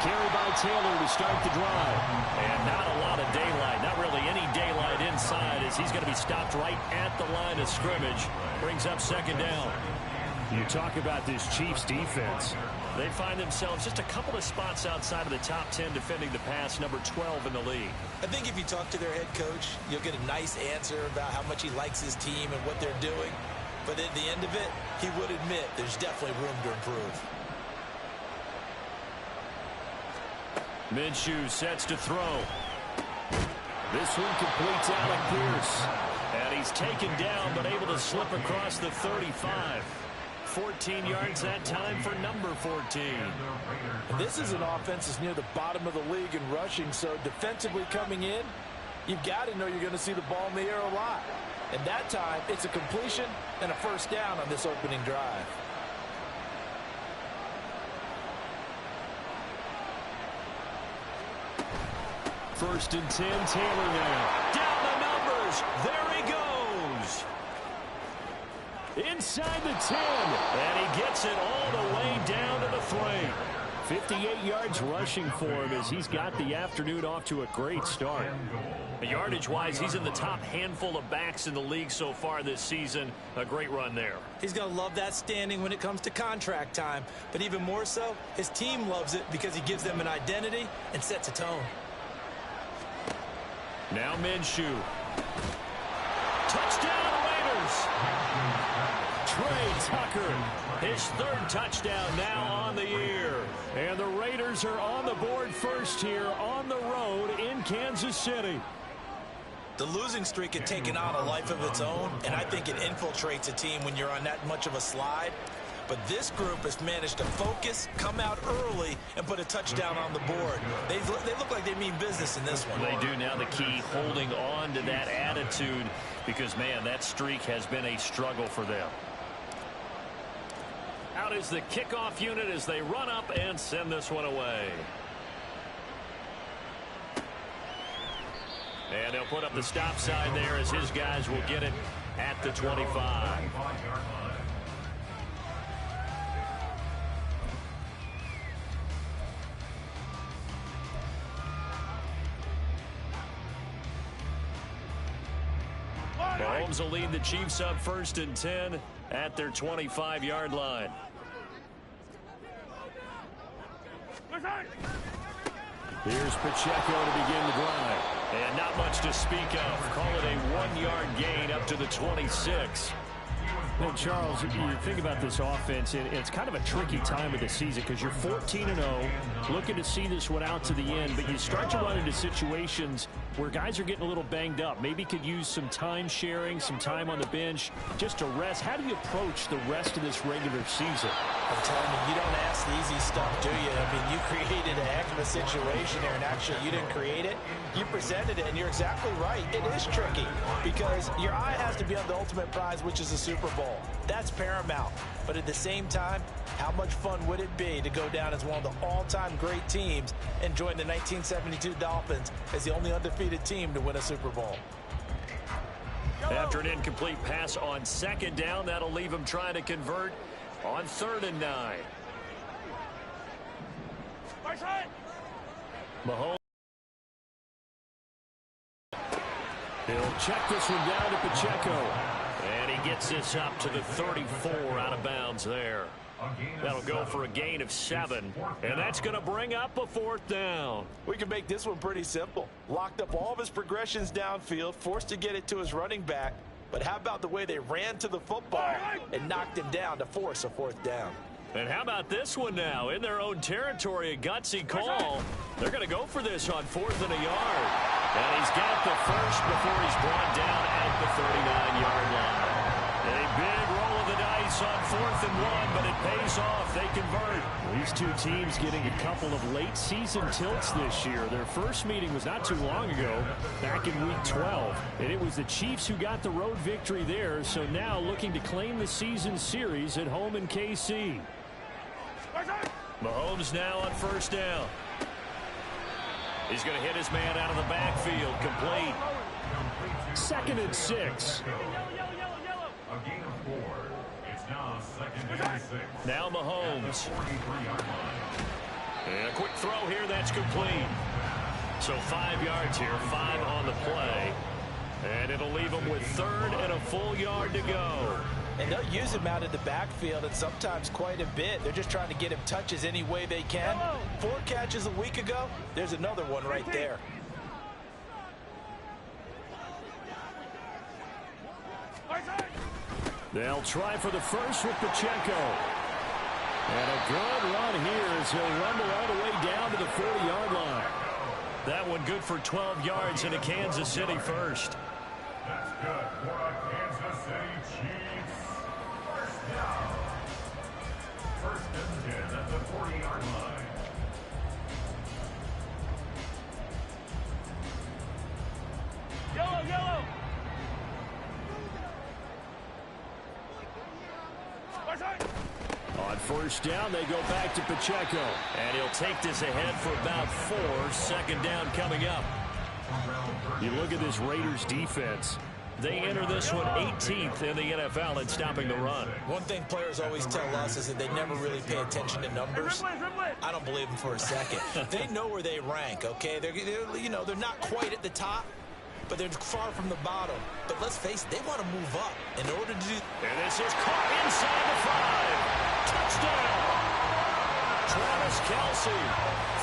carry by Taylor to start the drive. And not a lot of daylight, not really any daylight inside, as he's going to be stopped right at the line of scrimmage. Brings up second down. You talk about this Chiefs defense. They find themselves just a couple of spots outside of the top 10 defending the pass, number 12 in the league. I think if you talk to their head coach, you'll get a nice answer about how much he likes his team and what they're doing. But at the end of it, he would admit there's definitely room to improve. Minshew sets to throw. This one completes Alec Pierce. And he's taken down, but able to slip across the 35. 14 yards that time for number 14. And this is an offense that's near the bottom of the league in rushing, so defensively coming in, you've got to know you're going to see the ball in the air a lot. And that time, it's a completion and a first down on this opening drive. First and 10, Taylor now. Down the numbers. There he goes. Inside the 10. And he gets it all the way down to the 3. 58 yards rushing for him as he's got the afternoon off to a great start. Yardage-wise, he's in the top handful of backs in the league so far this season. A great run there. He's going to love that standing when it comes to contract time. But even more so, his team loves it because he gives them an identity and sets a tone. Now Minshew. Touchdown, Raiders. Trey Tucker. His third touchdown now on the year. And the Raiders are on the board first here on the road in Kansas City. The losing streak had taken on a life of its own, and I think it infiltrates a team when you're on that much of a slide. But this group has managed to focus, come out early, and put a touchdown on the board. They look like they mean business in this one. They do. Now the key, holding on to that attitude, because, man, that streak has been a struggle for them. Out is the kickoff unit as they run up and send this one away. And they'll put up the stop sign there as his guys will get it at the 25. Mahomes will lead the Chiefs up first and 10 at their 25-yard line. Here's Pacheco to begin the drive. And not much to speak of. Call it a 1-yard gain up to the 26. Well, Charles, you think about this offense, it's kind of a tricky time of the season because you're 14-0, looking to see this one out to the end, but you start to run into situations where guys are getting a little banged up. Maybe could use some time sharing, some time on the bench just to rest. How do you approach the rest of this regular season? I'm telling you, you don't ask the easy stuff, do you? I mean, you created a heck of a situation there, and actually you didn't create it. You presented it, and you're exactly right. It is tricky because your eye has to be on the ultimate prize, which is the Super Bowl. That's paramount. But at the same time, how much fun would it be to go down as one of the all-time great teams and join the 1972 Dolphins as the only undefeated team to win a Super Bowl? After an incomplete pass on second down, that'll leave him trying to convert on 3rd and 9. Mahomes. He'll check this one down to Pacheco. And he gets this up to the 34 out of bounds there. That'll go for a gain of 7. And that's going to bring up a 4th down. We can make this one pretty simple. Locked up all of his progressions downfield, forced to get it to his running back. But how about the way they ran to the football and knocked him down to force a 4th down? And how about this one now? In their own territory, a gutsy call. They're going to go for this on 4th and a yard. And he's got the first before he's brought down at the 39-yard line. A big roll of the dice on 4th and 1, but it pays off. They convert. These two teams getting a couple of late season tilts this year. Their first meeting was not too long ago, back in week 12. And it was the Chiefs who got the road victory there, so now looking to claim the season series at home in KC. Mahomes now on 1st down. He's going to hit his man out of the backfield. Complete. 2nd and 6. A gain of 4. It's now 2nd and 6. Now Mahomes. And a quick throw here, that's complete. So 5 yards here, 5 on the play. And it'll leave them with 3rd and a full yard to go. And they'll use him out in the backfield, and sometimes quite a bit. They're just trying to get him touches any way they can. 4 catches a week ago. There's another one right there. They'll try for the first with Pacheco. And a good run here as he'll rumble all the way down to the 40-yard line. That one good for 12 yards and a Kansas City first. That's good for a Kansas City Chiefs. First down. 1st and 10 at the 40-yard line. Yellow, yellow. On 1st down, they go back to Pacheco. And he'll take this ahead for about 4. 2nd down coming up. You look at this Raiders defense. They enter this one 18th in the NFL in stopping the run. One thing players always tell us is that they never really pay attention to numbers. I don't believe them for a second. They know where they rank, okay? They're not quite at the top, but they're far from the bottom. But let's face it, they want to move up in order to do. And this is caught inside the 5. Touchdown! Travis Kelce,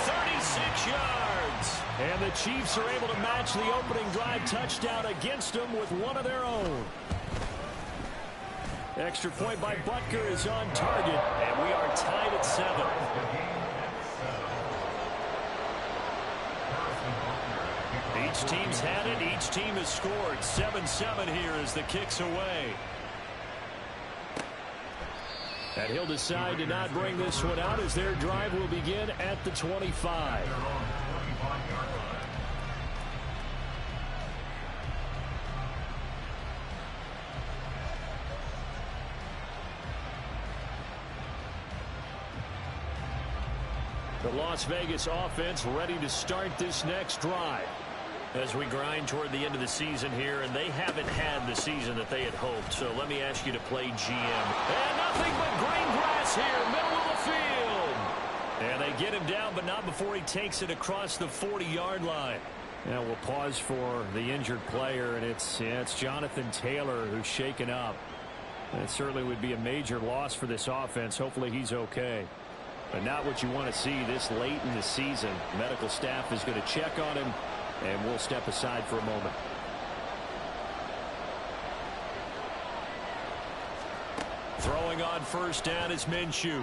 36 yards. And the Chiefs are able to match the opening drive touchdown against them with one of their own. Extra point by Butker is on target, and we are tied at 7. Each team's had it. Each team has scored. 7-7 here as the kick's away. And he'll decide to not bring this one out as their drive will begin at the 25. The Las Vegas offense ready to start this next drive. As we grind toward the end of the season here, and they haven't had the season that they had hoped. So let me ask you to play GM. And nothing but green grass here, middle of the field. And they get him down, but not before he takes it across the 40-yard line. Now we'll pause for the injured player, and it's Jonathan Taylor who's shaken up. It certainly would be a major loss for this offense. Hopefully he's okay. But not what you want to see this late in the season. Medical staff is going to check on him, and we'll step aside for a moment. Throwing on 1st down is Minshew.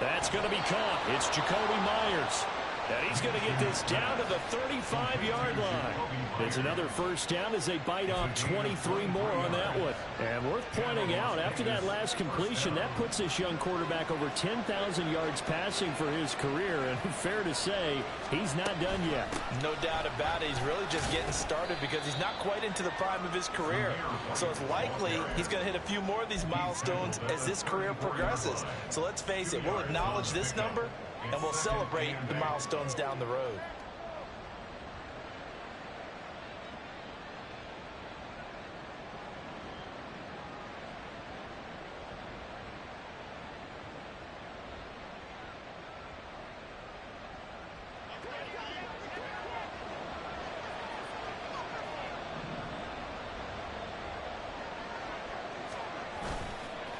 That's going to be caught. It's Jacoby Myers. And he's going to get this down to the 35-yard line. It's another 1st down as they bite off 23 more on that one. And worth pointing out, after that last completion, that puts this young quarterback over 10,000 yards passing for his career. And fair to say, he's not done yet. No doubt about it. He's really just getting started because he's not quite into the prime of his career. So it's likely he's going to hit a few more of these milestones as this career progresses. So let's face it, we'll acknowledge this number, and we'll celebrate the milestones down the road.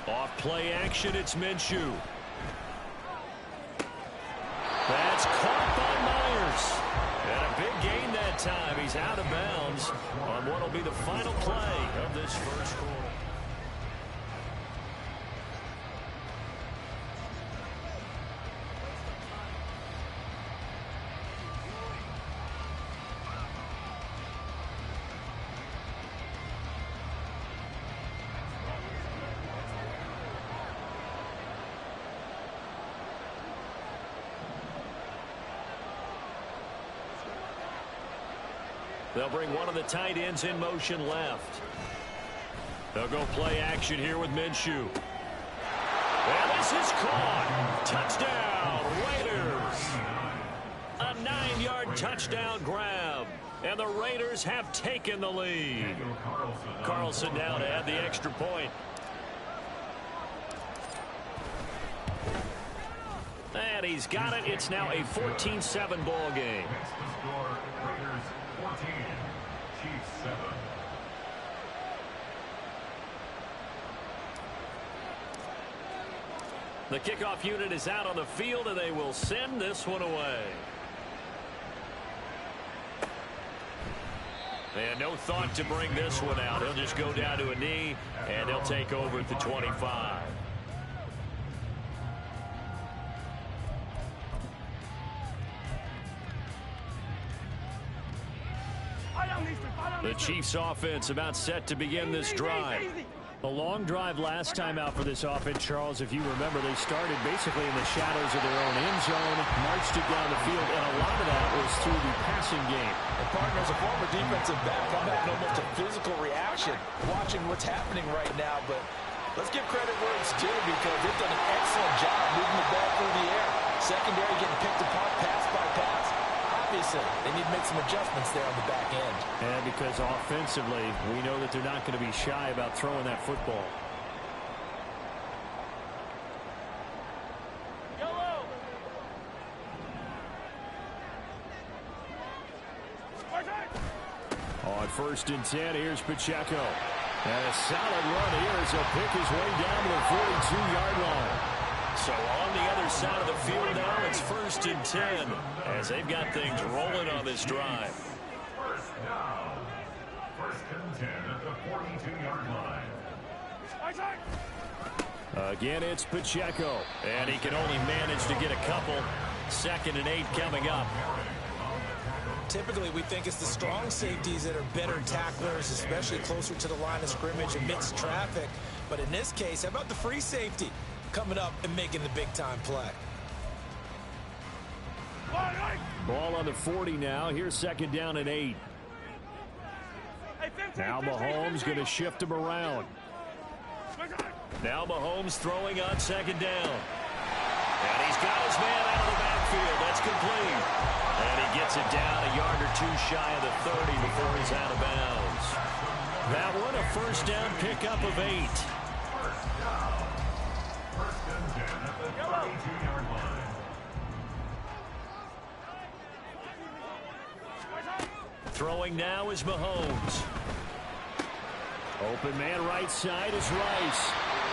Off play action, it's Minshew. That's caught by Myers. And a big gain that time. He's out of bounds on what will be the final play of this first quarter. They'll bring one of the tight ends in motion left. They'll go play action here with Minshew. And this is caught. Touchdown, Raiders. A 9-yard touchdown grab. And the Raiders have taken the lead. Carlson now to add the extra point. And And he's got it. It's now a 14-7 ball game. Makes the score Raiders 14, Chiefs 7. The kickoff unit is out on the field, and they will send this one away. And no thought to bring this one out. He'll just go down to a knee, and they'll take over at the 25. The Chiefs offense about set to begin this drive. A long drive last time out for this offense, Charles. If you remember, they started basically in the shadows of their own end zone, marched it down the field, and a lot of that was through the passing game. And partner, as a former defensive back, I'm having almost a physical reaction watching what's happening right now. But let's give credit where it's due, because they've done an excellent job moving the ball through the air. Secondary getting picked apart pass by pass. Obviously, they need to make some adjustments there on the back end. And because offensively, we know that they're not going to be shy about throwing that football. On 1st and 10, here's Pacheco. And a solid run here as he'll pick his way down to the 42-yard line. So on the other side of the field now, it's 1st and 10 as they've got things rolling on this drive. First down. 1st and 10 at the 42-yard line. Again, it's Pacheco. And he can only manage to get a couple. 2nd and 8 coming up. Typically, we think it's the strong safeties that are better tacklers, especially closer to the line of scrimmage amidst traffic. But in this case, how about the free safety coming up and making the big-time play? Ball on the 40 now. Here's 2nd down and 8. Now Mahomes going to shift him around. Now Mahomes throwing on 2nd down. And he's got his man out of the backfield. That's complete. And he gets it down a yard or two shy of the 30 before he's out of bounds. That one, a 1st down pickup of 8. First down. 1st and 10 at the 32-yard line. Throwing now is Mahomes. Open man right side is Rice.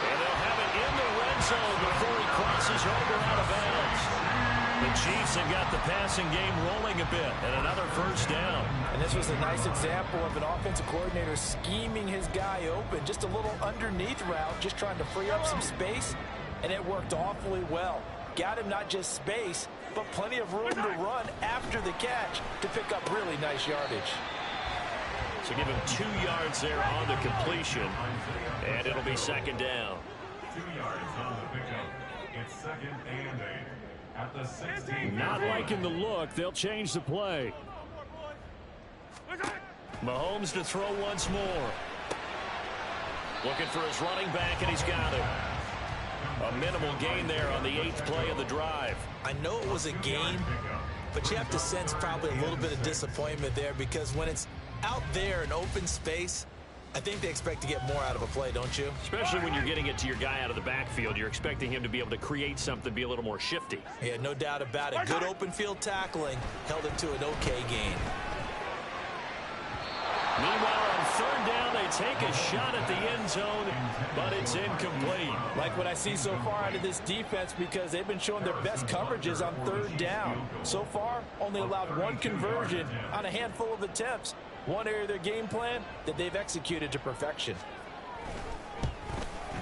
And they'll have it in the red zone before he crosses over out of bounds. The Chiefs have got the passing game rolling a bit, and another 1st down. And this was a nice example of an offensive coordinator scheming his guy open. Just a little underneath route, just trying to free up some space, and it worked awfully well. Got him not just space, but plenty of room to run after the catch to pick up really nice yardage. So give him 2 yards there on the completion, and it'll be 2nd down. 2 yards on the pickup. It's 2nd and 8 at the 16. Not liking the look. They'll change the play. Mahomes to throw once more. Looking for his running back, and he's got it. A minimal gain there on the 8th play of the drive. I know it was a gain, but you have to sense probably a little bit of disappointment there, because when it's out there in open space, I think they expect to get more out of a play, don't you? Especially when you're getting it to your guy out of the backfield. You're expecting him to be able to create something, be a little more shifty. Yeah, no doubt about it. Good open field tackling held him to an okay gain. Meanwhile, on 3rd down, they take a shot at the end zone, but it's incomplete. Like what I see so far out of this defense, because they've been showing their best coverages on 3rd down. So far, only allowed 1 conversion on a handful of attempts. One area of their game plan that they've executed to perfection.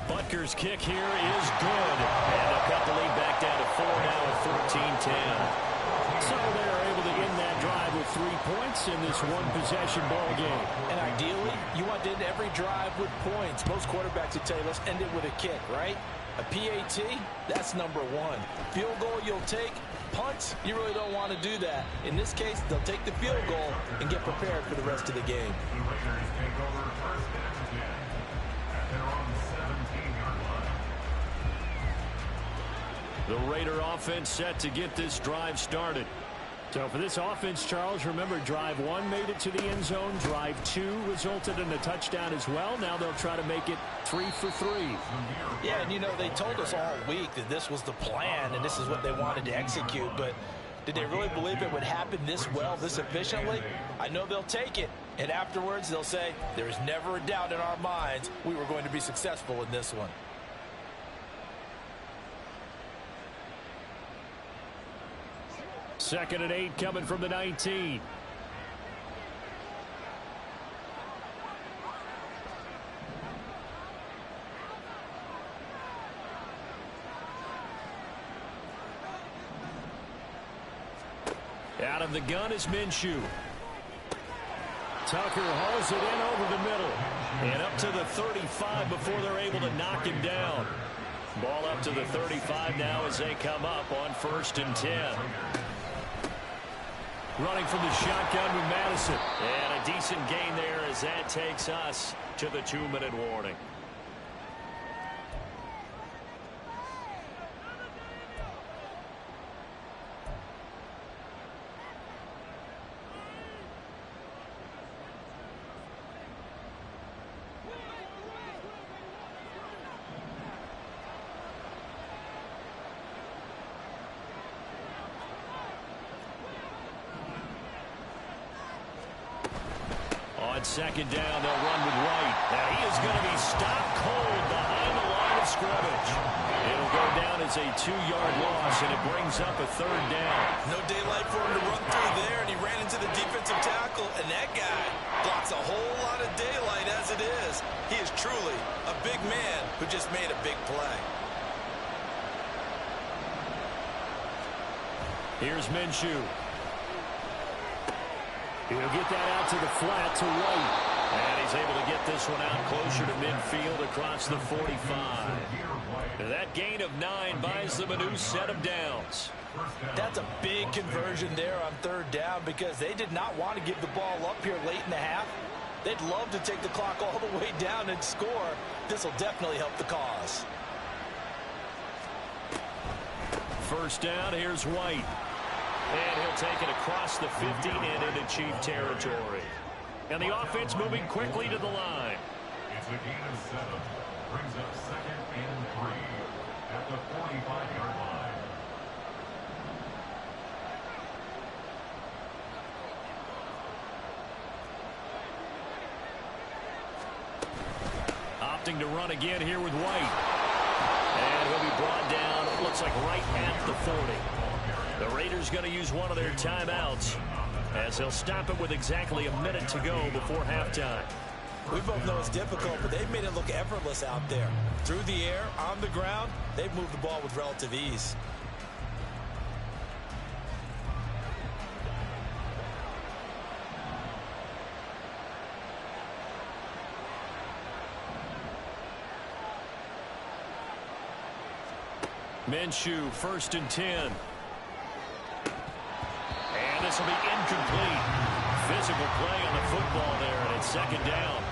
Butker's kick here is good. And they'll cut the lead back down to 4 now at 14-10. So they're able to end that drive with 3 points in this one-possession ball game. And ideally, you want to end every drive with points. Most quarterbacks would tell you, let's end it with a kick, right? A PAT, that's number 1. Field goal you'll take. Punts, you really don't want to do that. In this case, they'll take the field goal and get prepared for the rest of the game. The Raiders take over 1st and 10 at their own 17-yard line. The Raider offense set to get this drive started. So for this offense, Charles, remember, drive 1 made it to the end zone. Drive 2 resulted in a touchdown as well. Now they'll try to make it 3 for 3. Yeah, and, you know, they told us all week that this was the plan and this is what they wanted to execute. But did they really believe it would happen this well, this efficiently? I know they'll take it. And afterwards, they'll say, there is never a doubt in our minds we were going to be successful in this one. Second and 8 coming from the 19. Out of the gun is Minshew. Tucker hauls it in over the middle. And up to the 35 before they're able to knock him down. Ball up to the 35 now as they come up on 1st and 10. Running from the shotgun with Madison. And a decent gain there as that takes us to the 2-minute warning. On 2nd down, they'll run with White. Now he is going to be stopped cold behind the line of scrimmage. It'll go down as a 2-yard loss, and it brings up a 3rd down. No daylight for him to run through there, and he ran into the defensive tackle, and that guy blocks a whole lot of daylight as it is. He is truly a big man who just made a big play. Here's Minshew. He'll get that out to the flat to White. And he's able to get this one out closer to midfield across the 45. That gain of 9 buys them a new set of downs. That's a big conversion there on 3rd down because they did not want to give the ball up here late in the half. They'd love to take the clock all the way down and score. This will definitely help the cause. 1st down, here's White. And he'll take it across the 50 and into Chief territory. And the offense moving quickly to the line. It's a gain of 7. Brings up 2nd and 3 at the 45-yard line. Opting to run again here with White. And he'll be brought down, it looks like right at the 40. The Raiders going to use one of their timeouts as they'll stop it with exactly a minute to go before halftime. We both know it's difficult, but they've made it look effortless out there. Through the air, on the ground, they've moved the ball with relative ease. Minshew, 1st and 10. And this will be incomplete. Physical play on the football there, and it's 2nd down.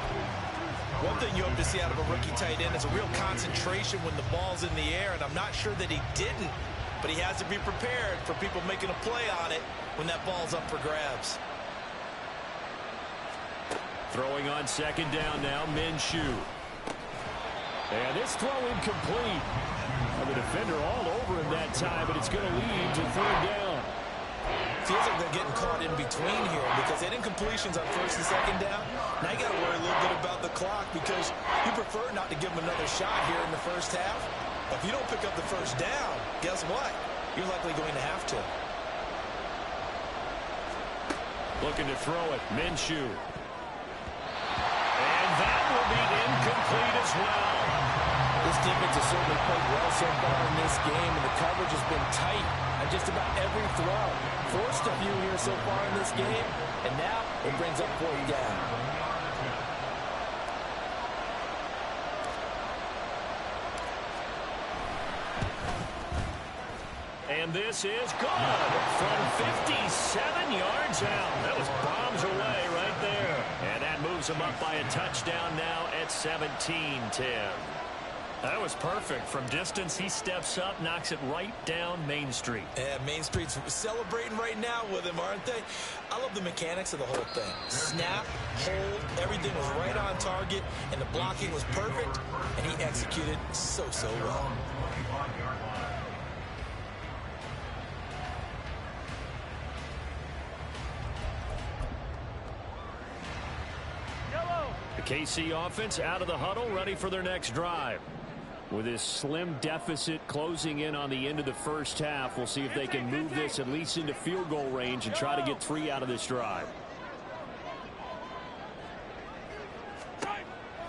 One thing you hope to see out of a rookie tight end is a real concentration when the ball's in the air, and I'm not sure that he didn't, but he has to be prepared for people making a play on it when that ball's up for grabs. Throwing on 2nd down now, Minshew. And this throw incomplete. The defender all over him that time, but it's going to lead to 3rd down. Feels like they're getting caught in between here because they didn't completions on 1st and 2nd down. Now you got to worry a little bit about the clock because you prefer not to give them another shot here in the 1st half. But if you don't pick up the 1st down, guess what? You're likely going to have to. Looking to throw it, Minshew. And that will be incomplete as well. This defense has certainly played well so far in this game, and the coverage has been tight on just about every throw. Forced a few here so far in this game, and now it brings up 4th down. And this is good from 57 yards out. That was bombs away right there. And that moves them up by a touchdown now at 17-10. That was perfect. From distance, he steps up, knocks it right down Main Street. Yeah, Main Street's celebrating right now with him, aren't they? I love the mechanics of the whole thing. Snap, hold, everything was right on target, and the blocking was perfect, and he executed so well. The KC offense out of the huddle, ready for their next drive. With this slim deficit closing in on the end of the first half, we'll see if they can move this at least into field goal range and try to get 3 out of this drive.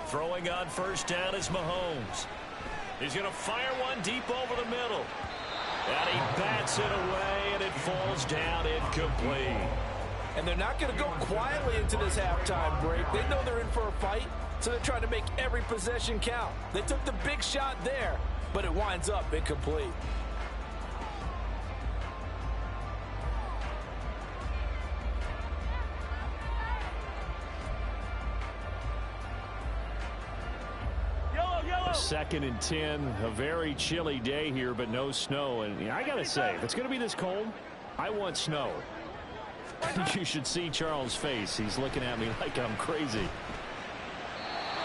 Throwing on first down is Mahomes. He's going to fire one deep over the middle. And he bats it away, and it falls down incomplete. And they're not going to go quietly into this halftime break. They know they're in for a fight, so they're trying to make every possession count. They took the big shot there, but it winds up incomplete. Second and 10, a very chilly day here, but no snow. And I got to say, if it's going to be this cold, I want snow. You should see Charles' face. He's looking at me like I'm crazy.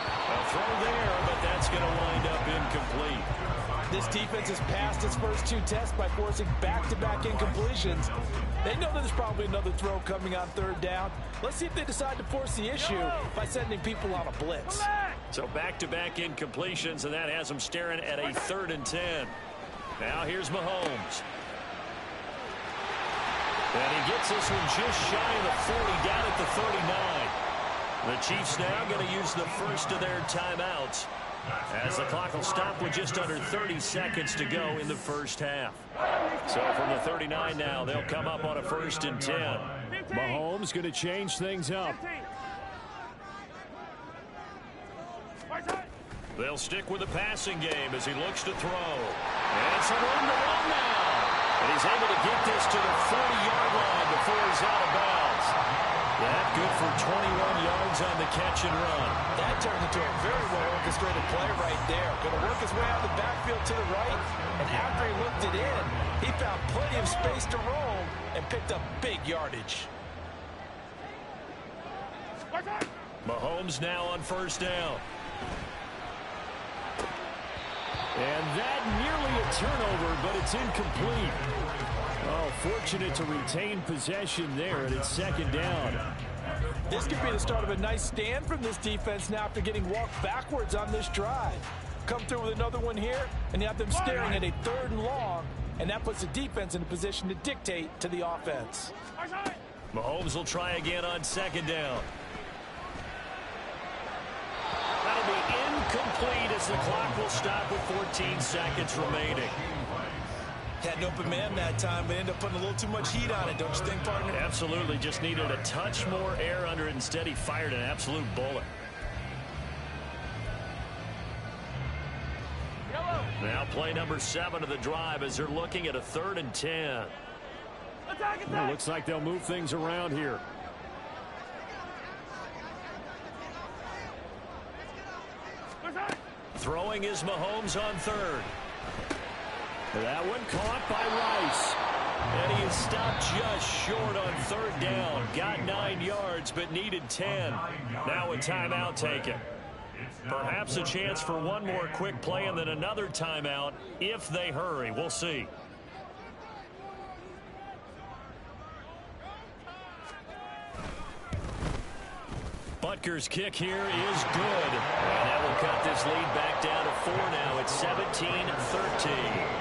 A throw there, but that's going to wind up incomplete. This defense has passed its first 2 tests by forcing back-to-back incompletions. They know there's probably another throw coming on third down. Let's see if they decide to force the issue by sending people on a blitz. So back-to-back incompletions, and that has them staring at a 3rd and 10. Now here's Mahomes. And he gets this one just shy of the 40, down at the 39. The Chiefs now going to use the first of their timeouts, as the clock will stop with just under 30 seconds to go in the first half. So from the 39 now, they'll come up on a 1st and 10. Mahomes going to change things up. They'll stick with the passing game as he looks to throw. And some room to run now. And he's able to get this to the 40-yard line before he's out of bounds. That good for 21 yards on the catch and run. That turned into a very well-orchestrated play right there. Going to work his way out of the backfield to the right. And after he looked it in, he found plenty of space to roam and picked up big yardage. Mahomes now on first down. And that nearly a turnover, but it's incomplete. Oh, fortunate to retain possession there, and it's 2nd down. This could be the start of a nice stand from this defense now after getting walked backwards on this drive. Come through with another one here, and you have them staring at a 3rd and long, and that puts the defense in a position to dictate to the offense. Mahomes will try again on 2nd down. That'll be incomplete as the clock will stop with 14 seconds remaining. Had an open man that time, but ended up putting a little too much heat on it, don't you think, partner? Absolutely. Just needed a touch more air under it. Instead, he fired an absolute bullet. Now play number 7 of the drive as they're looking at a 3rd and 10. Well, looks like they'll move things around here. Throwing is Mahomes on 3rd. That one caught by Rice. And he is stopped just short on 3rd down. Got 9 yards, but needed 10. Now a timeout taken. Perhaps a chance for one more quick play and then another timeout if they hurry. We'll see. Butker's kick here is good. And that will cut this lead back down to 4 now. It's 17-13.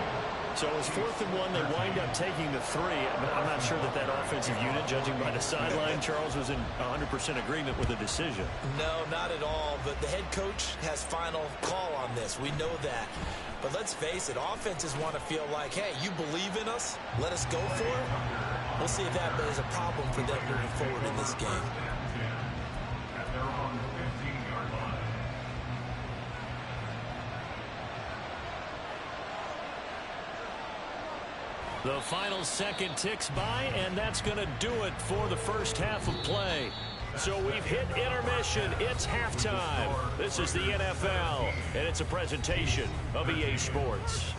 So it was 4th and 1. They wind up taking the 3. I'm not sure that offensive unit, judging by the sideline, Charles, was in 100% agreement with the decision. No, not at all. But the head coach has final call on this. We know that. But let's face it, offenses want to feel like, hey, you believe in us? Let us go for it. We'll see if that is a problem for them moving forward in this game. The final second ticks by, and that's going to do it for the first half of play. So we've hit intermission. It's halftime. This is the NFL, and it's a presentation of EA Sports.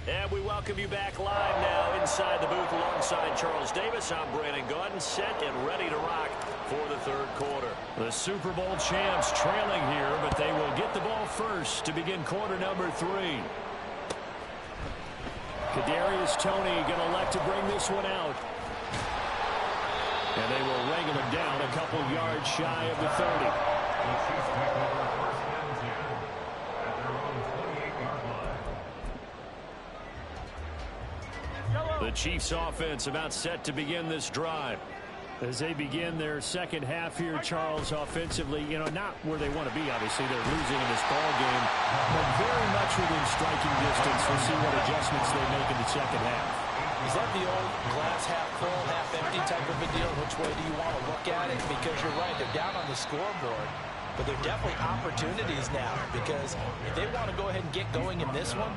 And we welcome you back live now inside the booth alongside Charles Davis. I'm Brandon Gaudin, set and ready to rock for the third quarter. The Super Bowl champs trailing here, but they will get the ball first to begin quarter number 3. Kadarius Toney going to elect to bring this one out. And they will wrangle him down a couple yards shy of the 30. The Chiefs offense about set to begin this drive. As they begin their second half here, Charles, offensively, not where they want to be, obviously. They're losing in this ball game, but very much within striking distance. We'll see what adjustments they make in the second half. Is that the old glass half full, half empty type of a deal? Which way do you want to look at it? Because you're right, they're down on the scoreboard. But there are definitely opportunities now, because if they want to go ahead and get going in this one,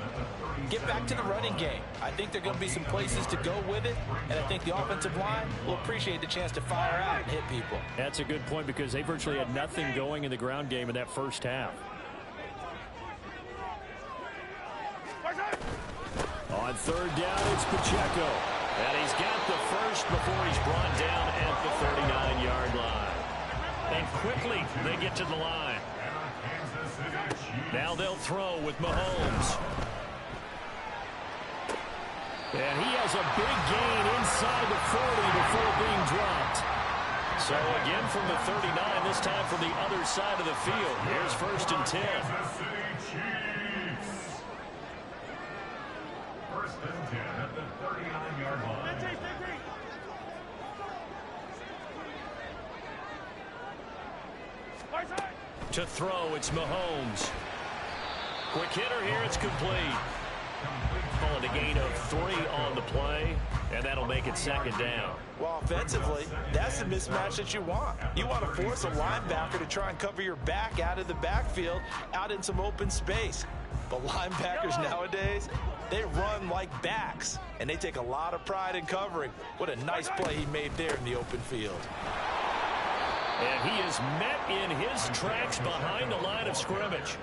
get back to the running game. I think there are going to be some places to go with it, and I think the offensive line will appreciate the chance to fire out and hit people. That's a good point, because they virtually had nothing going in the ground game in that first half. On third down, it's Pacheco. And he's got the first before he's brought down at the 39-yard line. And quickly, they get to the line. Now they'll throw with Mahomes. And he has a big gain inside the 40 before being dropped. So again from the 39, this time from the other side of the field. Here's 1st and 10. First and 10 at the 39-yard line. To throw, it's Mahomes. Quick hitter here, it's complete. Calling a gain of 3 on the play, and that'll make it 2nd down. Well, offensively, that's the mismatch that you want. You want to force a linebacker to try and cover your back out of the backfield, out in some open space. But linebackers nowadays, they run like backs, and they take a lot of pride in covering. What a nice play he made there in the open field. And he is met in his tracks behind the line of scrimmage.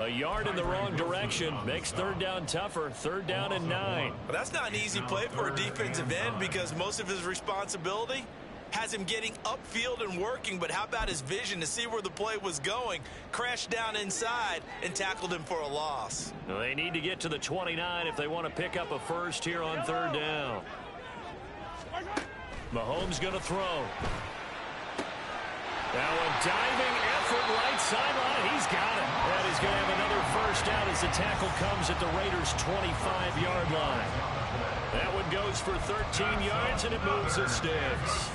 A yard in the wrong direction makes 3rd down tougher. 3rd down and 9. But that's not an easy play for a defensive end, because most of his responsibility has him getting upfield and working. But how about his vision to see where the play was going? Crashed down inside and tackled him for a loss. They need to get to the 29 if they want to pick up a first here on 3rd down. Mahomes going to throw. Now a diving effort right sideline. He's got it. And he's going to have another first down as the tackle comes at the Raiders' 25-yard line. That one goes for 13 yards, and it moves the sticks.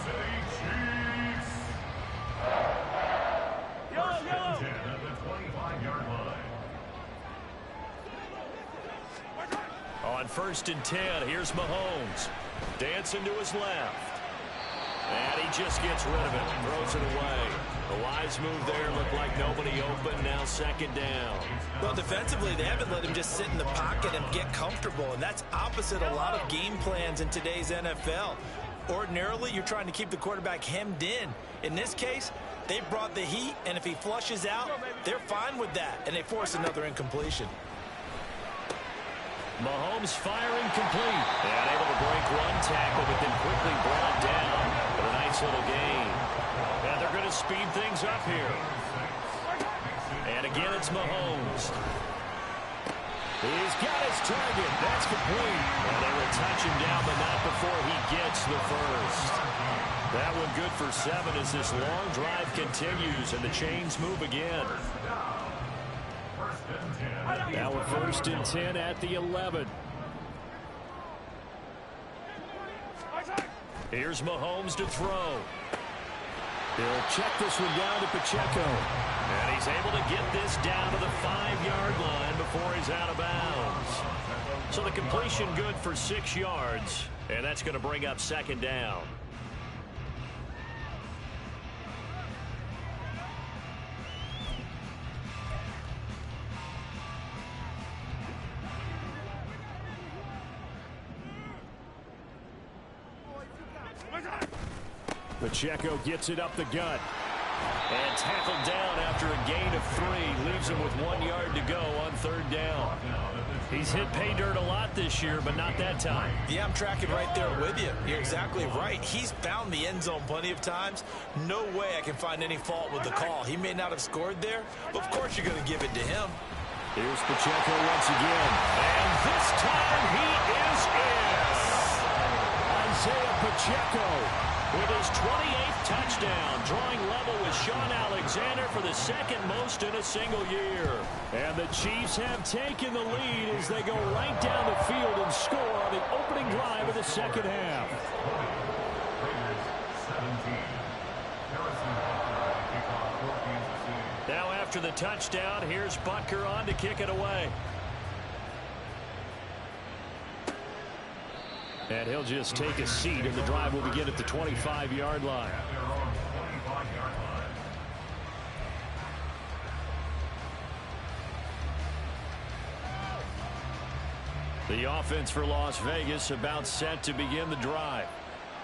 On 1st and 10, here's Mahomes. Dancing to his left. And he just gets rid of it, throws it away. The wise move there, looked like nobody open, now 2nd down. Well, defensively, they haven't let him just sit in the pocket and get comfortable, and that's opposite a lot of game plans in today's NFL. Ordinarily, you're trying to keep the quarterback hemmed in. In this case, they brought the heat, and if he flushes out, they're fine with that, and they force another incompletion. Mahomes firing complete. And able to break one tackle, but then quickly brought down with a nice little gain. And they're going to speed things up here. And again, it's Mahomes. He's got his target. That's complete. And they will touch him down, but not before he gets the first. That one good for 7 as this long drive continues, and the chains move again. Now we're 1st and 10 at the 11. Here's Mahomes to throw. He'll check this one down to Pacheco. And he's able to get this down to the 5-yard line before he's out of bounds. So the completion good for 6 yards, and that's going to bring up 2nd down. Pacheco gets it up the gut. And tackled down after a gain of 3. Leaves him with 1 yard to go on 3rd down. He's hit pay dirt a lot this year, but not that time. Yeah, I'm tracking right there with you. You're exactly right. He's found the end zone plenty of times. No way I can find any fault with the call. He may not have scored there, but of course you're going to give it to him. Here's Pacheco once again. And this time he is in. Isaiah Pacheco With his 28th touchdown, drawing level with Sean Alexander for the 2nd most in a single year. And the Chiefs have taken the lead as they go right down the field and score on the opening drive of the 2nd half. Now after the touchdown, here's Butker on to kick it away. And he'll just take a seat, and the drive will begin at the 25-yard line. The offense for Las Vegas about set to begin the drive.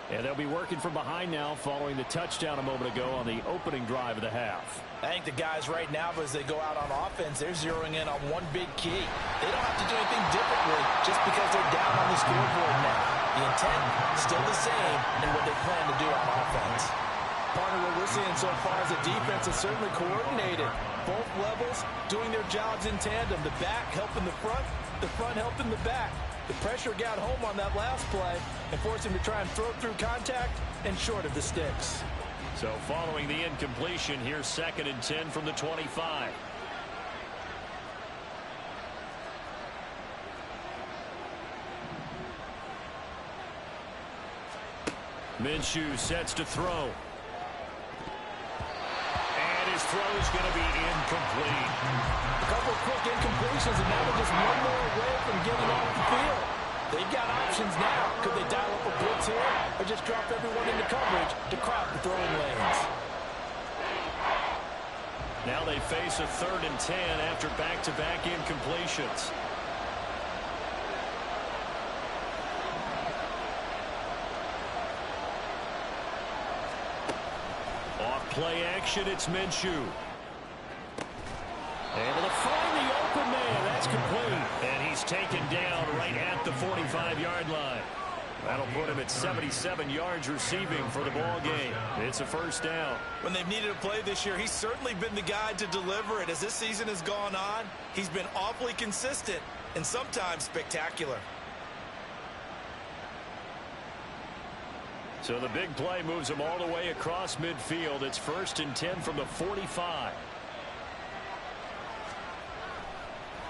And they'll be working from behind now following the touchdown a moment ago on the opening drive of the half. I think the guys right now, as they go out on offense, they're zeroing in on one big key. They don't have to do anything differently just because they're down on the scoreboard now. The intent still the same in what they plan to do on offense. Part of what we're seeing so far is the defense is certainly coordinated. Both levels doing their jobs in tandem. The back helping the front helping the back. The pressure got home on that last play and forced him to try and throw through contact and short of the sticks. So following the incompletion, here's 2nd and 10 from the 25. Minshew sets to throw. And his throw is going to be incomplete. A couple quick incompletions, and now they're just one more away from getting off the field. They've got options now. Could they dial up a blitz here or just drop everyone into coverage to crowd the throwing lanes? Now they face a 3rd and 10 after back-to-back incompletions. Off play action, it's Minshew. Able to find the open man. That's complete. And he's taken down right at the 45-yard line. That'll put him at 77 yards receiving for the ball game. It's a 1st down. When they've needed a play this year, he's certainly been the guy to deliver it. As this season has gone on, he's been awfully consistent and sometimes spectacular. So the big play moves him all the way across midfield. It's 1st and 10 from the 45.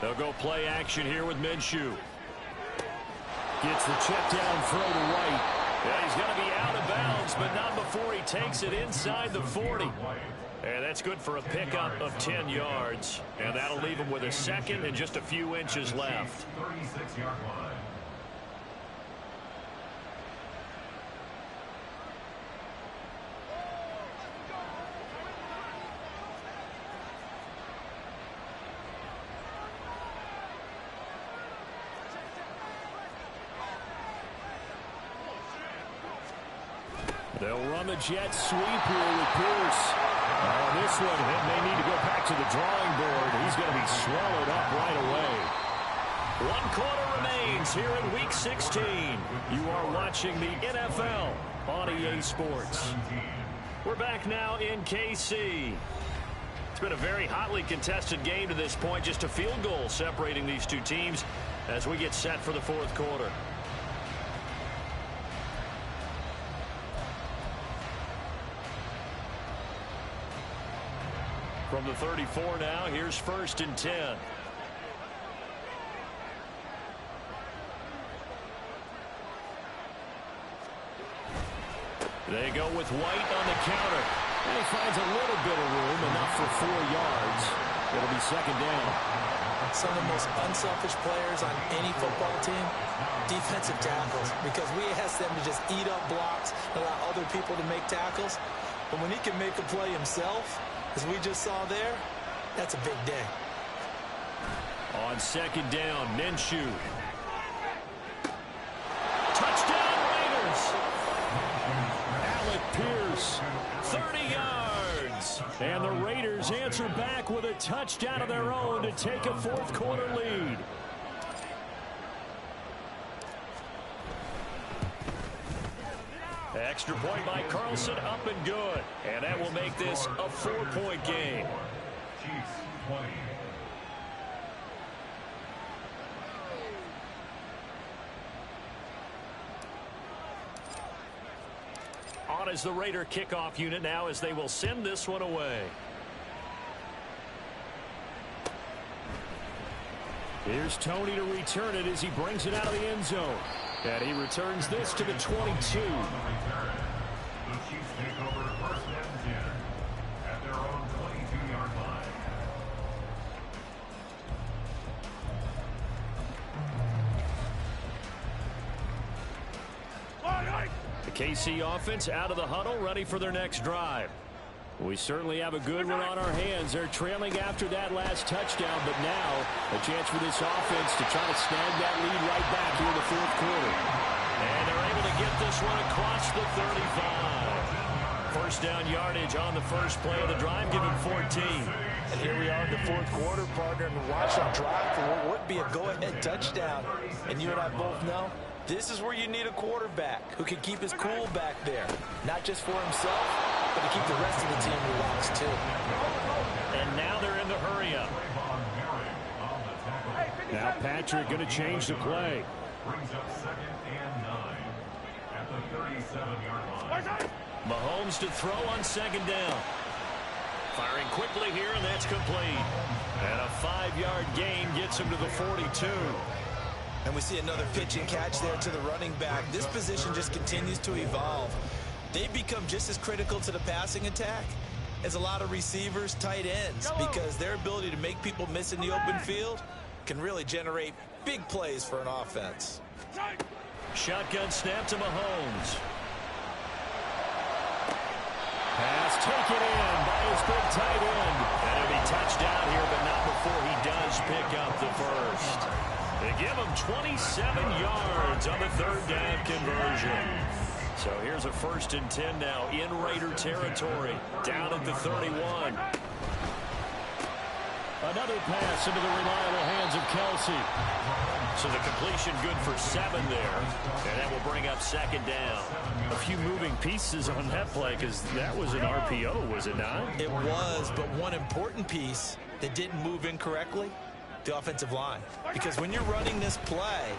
They'll go play action here with Minshew. Gets the check down throw to White. Yeah, he's going to be out of bounds, but not before he takes it inside the 40. And that's good for a pickup of 10 yards. And that'll leave him with a 2nd and just a few inches left. 36-yard line. They'll run the jet sweep here with Pierce. Oh, this one, he may need to go back to the drawing board. He's going to be swallowed up right away. 1 quarter remains here in Week 16. You are watching the NFL on EA Sports. We're back now in KC. It's been a very hotly contested game to this point. Just a field goal separating these two teams as we get set for the 4th quarter. From the 34 now, here's 1st and 10. They go with White on the counter. And he finds a little bit of room, enough for 4 yards. It'll be 2nd down. Some of the most unselfish players on any football team, defensive tackles, because we ask them to just eat up blocks, allow other people to make tackles. But when he can make a play himself, as we just saw there, that's a big day. On 2nd down, Minshew. Touchdown, Raiders! Alec Pierce goes. 30 yards. And the Raiders answer back with a touchdown of their own to take a fourth quarter lead. Extra point by Carlson, up and good. And that will make this a 4-point game. Chiefs 20. On as the Raider kickoff unit now as they will send this one away. Here's Tony to return it as he brings it out of the end zone. And he returns this to the 22. On the return, the Chiefs take over first and 10 at their own 22-yard line. The KC offense out of the huddle, ready for their next drive. We certainly have a good one on our hands. They're trailing after that last touchdown, but now a chance for this offense to try to snag that lead right back here in the fourth quarter. And they're able to get this one across the 35. First down yardage on the first play of the drive, give him 14. And here we are in the fourth quarter, partner, and watch them drive for what would be a go-ahead touchdown. And you and I both know this is where you need a quarterback who can keep his cool back there, not just for himself, but to keep the rest of the team relaxed too. And now they're in the hurry-up. Now Patrick going to change the play. Brings up second and 9 at the 37-yard line. Mahomes to throw on second down. Firing quickly here, and that's complete. And a 5-yard gain gets him to the 42. And we see another pitch and catch there to the running back. This position just continues to evolve. They've become just as critical to the passing attack as a lot of receivers, tight ends, because their ability to make people miss in the open field can really generate big plays for an offense. Shotgun snap to Mahomes. Pass taken in by his big tight end. And it'll be touchdown here, but not before he does pick up the first. They give him 27 yards on the third down conversion. So here's a first and 10 now in Raider territory, down at the 31. Another pass into the reliable hands of Kelsey. So the completion good for 7 there, and that will bring up second down. A few moving pieces on that play because that was an RPO, was it not? It was, but one important piece that didn't move incorrectly, the offensive line. Because when you're running this play,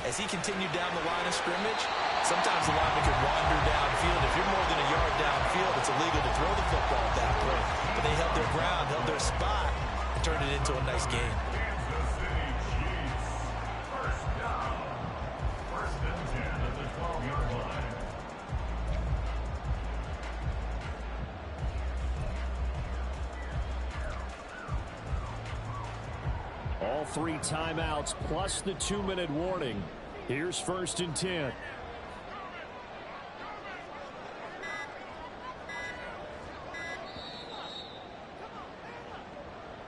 as he continued down the line of scrimmage, sometimes the lineman could wander downfield. If you're more than a yard downfield, it's illegal to throw the football at that point. But they held their ground, held their spot, and turned it into a nice game. Kansas City Chiefs. First down. First and 10 at the 12-yard line. All 3 timeouts plus the 2-minute warning. Here's first and 10.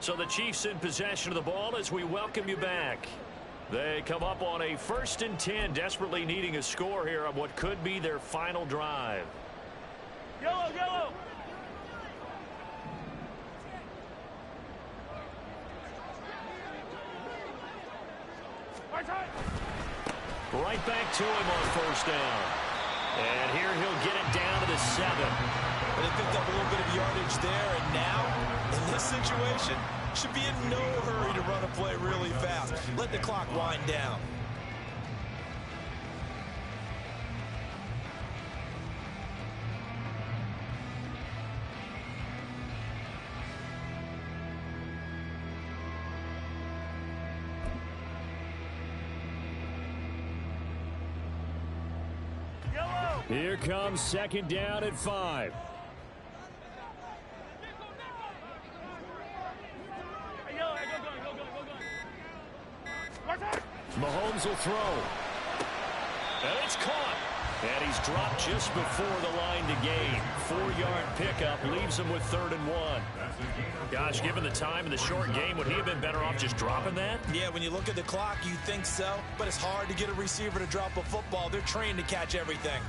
So the Chiefs in possession of the ball as we welcome you back. They come up on a first and 10, desperately needing a score here on what could be their final drive. Yellow, yellow. Right back to him on first down. And here he'll get it down to the 7. But they picked up a little bit of yardage there, and now, in this situation, should be in no hurry to run a play really fast. Let the clock wind down. Here comes second down at 5. Mahomes will throw. And it's caught. And he's dropped just before the line to gain. 4-yard pickup leaves him with 3rd and 1. Gosh, given the time in the short game, would he have been better off just dropping that? Yeah, when you look at the clock, you think so. But it's hard to get a receiver to drop a football. They're trained to catch everything.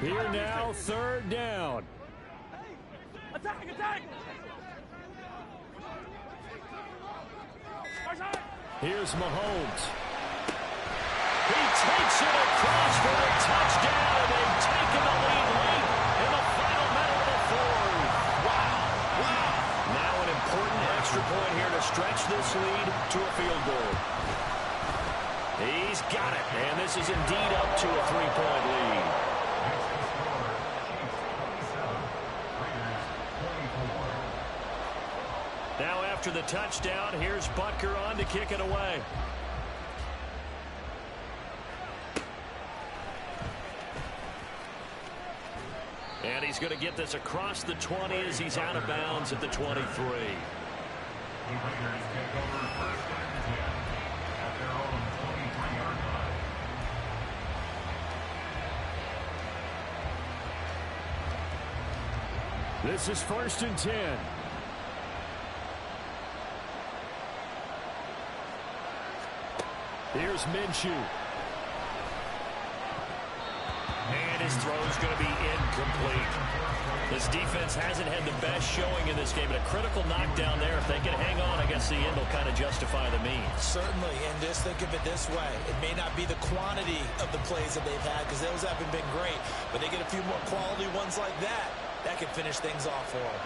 Here now, third down. Attack, attack! Here's Mahomes. He takes it across for a touchdown, and they've taken the lead late in the final minute of the fourth. Wow. Now an important extra point here to stretch this lead to a field goal. He's got it, and this is indeed up to a 3-point lead. Now after the touchdown, here's Butker on to kick it away. And he's going to get this across the 20 as he's out of bounds at the 23. The Raiders take over first and 10 at their own 23-yard line. This is first and 10. Here's Minshew. And his throw's going to be incomplete. This defense hasn't had the best showing in this game, but a critical knockdown there. If they can hang on, I guess the end will kind of justify the means. Certainly, and just think of it this way. It may not be the quantity of the plays that they've had, because those haven't been great, but they get a few more quality ones like that. That could finish things off for them.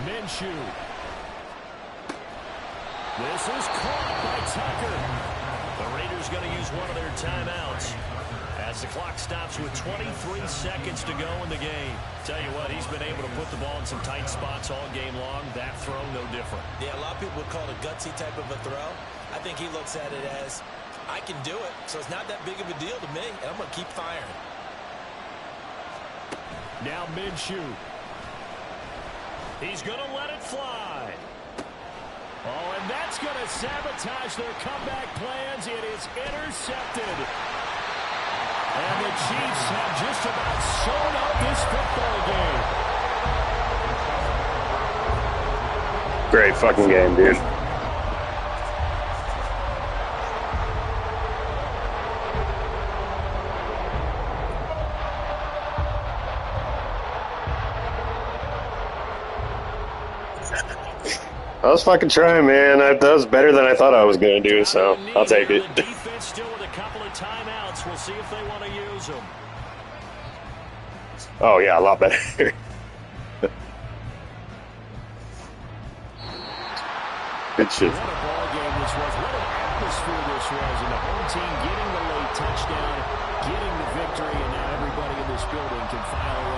Minshew. This is caught by Tucker. The Raiders going to use one of their timeouts as the clock stops with 23 seconds to go in the game. Tell you what, he's been able to put the ball in some tight spots all game long. That throw, no different. Yeah, a lot of people would call it a gutsy type of a throw. I think he looks at it as, I can do it, so it's not that big of a deal to me, and I'm going to keep firing. Now Minshew. He's going to let it fly. Oh, and that's going to sabotage their comeback plans. It is intercepted. And the Chiefs have just about sewn up this football game. Great fucking game, dude. I was fucking trying, man. That was better than I thought I was going to do, so I'll take it. The defense still with a couple of timeouts. We'll see if they want to use them. Oh, yeah, a lot better. Good shit. What a ball game this was. What an atmosphere this was. And the home team getting the late touchdown, getting the victory, and now everybody in this building can file